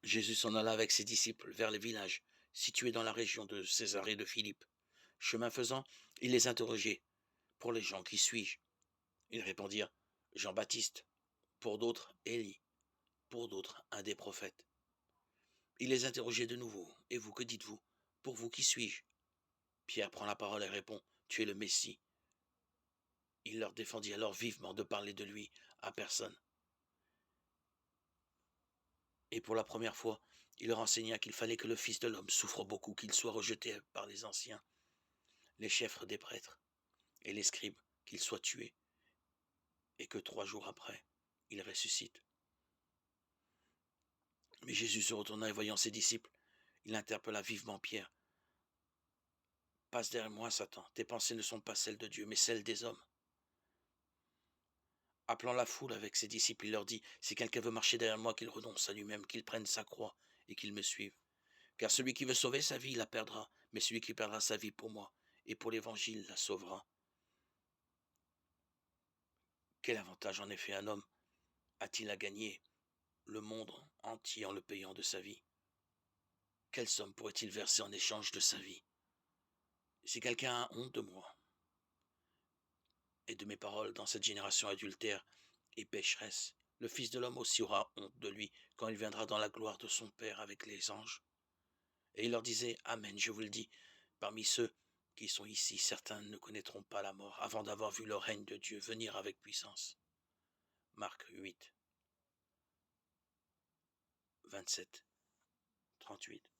Jésus s'en alla avec ses disciples vers les villages situés dans la région de Césarée de Philippe. Chemin faisant, il les interrogeait. Pour les gens, qui suis-je? Ils répondirent, Jean-Baptiste. Pour d'autres, Élie. Pour d'autres, un des prophètes. Il les interrogeait de nouveau. Et vous, que dites-vous? Pour vous, qui suis-je? Pierre prend la parole et répond, tu es le Messie. Il leur défendit alors vivement de parler de lui à personne. Et pour la première fois, il leur enseigna qu'il fallait que le Fils de l'homme souffre beaucoup, qu'il soit rejeté par les anciens, les chefs des prêtres et les scribes, qu'il soit tué, et que 3 jours après, il ressuscite. Mais Jésus se retourna et voyant ses disciples, il interpella vivement Pierre. Passe derrière moi, Satan, tes pensées ne sont pas celles de Dieu, mais celles des hommes. Appelant la foule avec ses disciples, il leur dit, si quelqu'un veut marcher derrière moi, qu'il renonce à lui-même, qu'il prenne sa croix et qu'il me suive. Car celui qui veut sauver sa vie la perdra, mais celui qui perdra sa vie pour moi et pour l'évangile la sauvera. Quel avantage en effet un homme a-t-il à gagner le monde entier en le payant de sa vie? Quelle somme pourrait-il verser en échange de sa vie? Si quelqu'un a honte de moi et de mes paroles dans cette génération adultère et pécheresse, le Fils de l'homme aussi aura honte de lui quand il viendra dans la gloire de son Père avec les anges. Et il leur disait, Amen, je vous le dis, parmi ceux qui sont ici, certains ne connaîtront pas la mort avant d'avoir vu le règne de Dieu venir avec puissance. Marc 8, 27, 38.